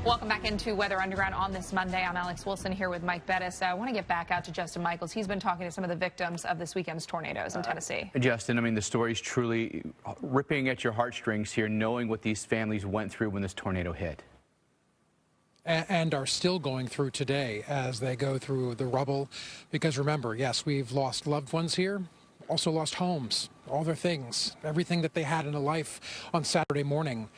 Welcome back into Weather Underground on this Monday. I'm Alex Wilson here with Mike Bettis. I want to get back out to Justin Michaels. He's been talking to some of the victims of this weekend's tornadoes in Tennessee. Justin, I mean, the story's truly ripping at your heartstrings here, knowing what these families went through when this tornado hit. And are still going through today as they go through the rubble. Because remember, yes, we've lost loved ones here, also lost homes, all their things. Everything that they had in a life on Saturday morning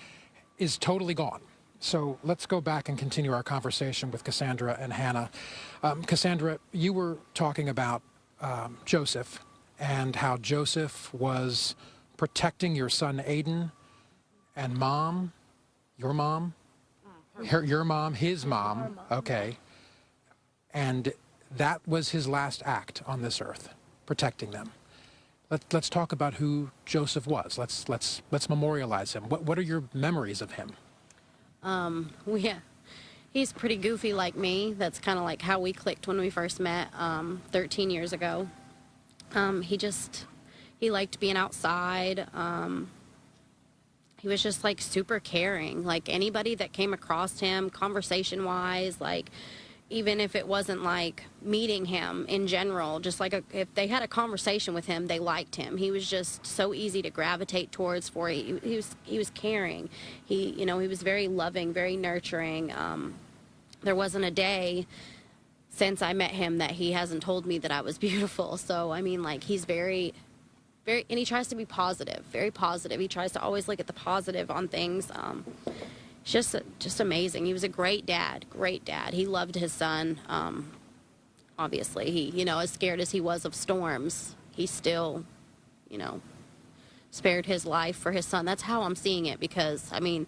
is totally gone. So let's go back and continue our conversation with Cassandra and Hannah. Cassandra, you were talking about Joseph and how Joseph was protecting your son Aiden and mom, your mom, your mom, his mom, okay. And that was his last act on this earth, protecting them. Let's talk about who Joseph was. Let's memorialize him. What are your memories of him? Yeah, he's pretty goofy like me. That's kind of like how we clicked when we first met 13 years ago. He liked being outside. He was just like super caring. Like anybody that came across him conversation wise, like even if it wasn't like meeting him in general, just like if they had a conversation with him, they liked him. He was just so easy to gravitate towards. He was caring. He was very loving, very nurturing. There wasn't a day since I met him that he hasn't told me that I was beautiful. So I mean, like he's very, and he tries to be positive, very positive. He tries to always look at the positive on things. Just amazing. He was a great dad, great dad. He loved his son. Obviously, he, as scared as he was of storms, he still, spared his life for his son. That's how I'm seeing it because, I mean,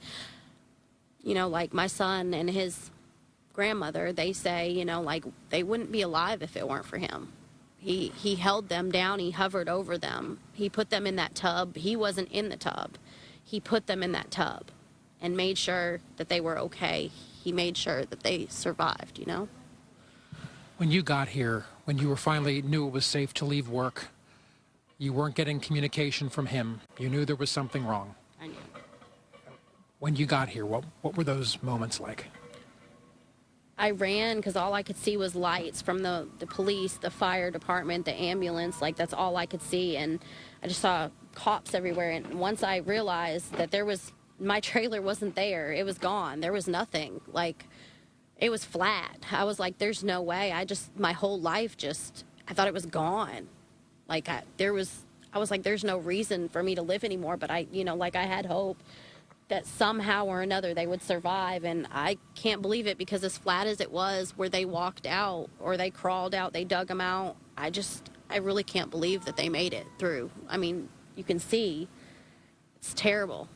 like my son and his grandmother, they say, like they wouldn't be alive if it weren't for him. He held them down. He hovered over them. He put them in that tub. He wasn't in the tub. He put them in that tub and made sure that they were okay. He made sure that they survived, When you got here, when you finally knew it was safe to leave work, you weren't getting communication from him. You knew there was something wrong. I knew. When you got here, what were those moments like? I ran because all I could see was lights from the police, the fire department, the ambulance. Like, that's all I could see. And I just saw cops everywhere. And once I realized that my trailer wasn't there, it was gone. There was nothing. Like, it was flat. I was like, there's no way. My whole life I thought it was gone. Like, I was like, there's no reason for me to live anymore. But I had hope that somehow or another they would survive. And I can't believe it because as flat as it was where they walked out or they crawled out, they dug them out. I really can't believe that they made it through. I mean, you can see it's terrible.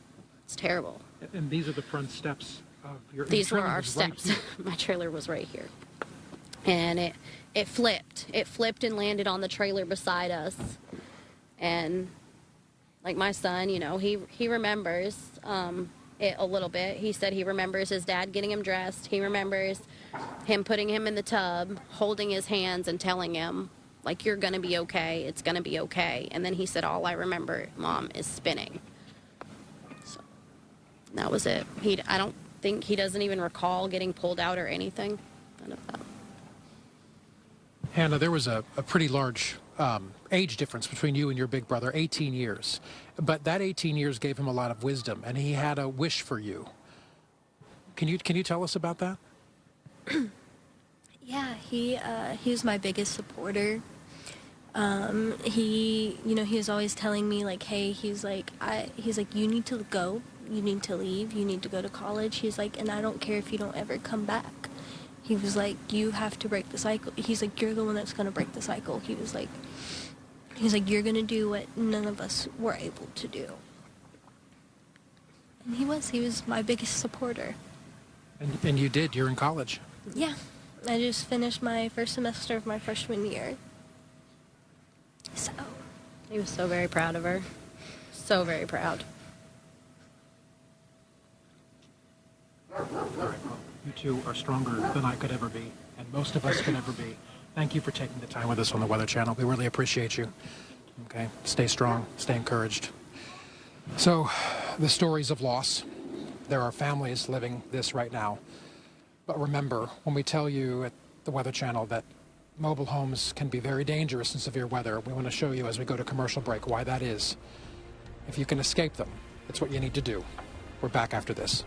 It's terrible. And these are the front steps of your... These were our steps. Right. My trailer was right here. And it flipped. It flipped and landed on the trailer beside us. And like my son, he remembers it a little bit. He said he remembers his dad getting him dressed. He remembers him putting him in the tub, holding his hands and telling him, like, you're going to be okay. It's going to be okay. And then he said, all I remember, Mom, is spinning. That was it. I don't think he doesn't even recall getting pulled out or anything. None of that. Hannah, there was a pretty large age difference between you and your big brother, 18 years. But that 18 years gave him a lot of wisdom, and he had a wish for you. Can you tell us about that? Yeah, he was my biggest supporter. He was always telling me, like, hey, he's like, you need to go. You need to leave. You need to go to college. He's like, and I don't care if you don't ever come back. He was like, you have to break the cycle. He's like, you're the one that's going to break the cycle. He was like, you're going to do what none of us were able to do. And he was my biggest supporter. And you did. You're in college. Yeah. I just finished my first semester of my freshman year. So. He was so very proud of her. So very proud. All right, well, you two are stronger than I could ever be, and most of us could ever be. Thank you for taking the time with us on the Weather Channel. We really appreciate you. Okay, stay strong, stay encouraged. So, the stories of loss. There are families living this right now. But remember, when we tell you at the Weather Channel that mobile homes can be very dangerous in severe weather, we want to show you as we go to commercial break why that is. If you can escape them, it's what you need to do. We're back after this.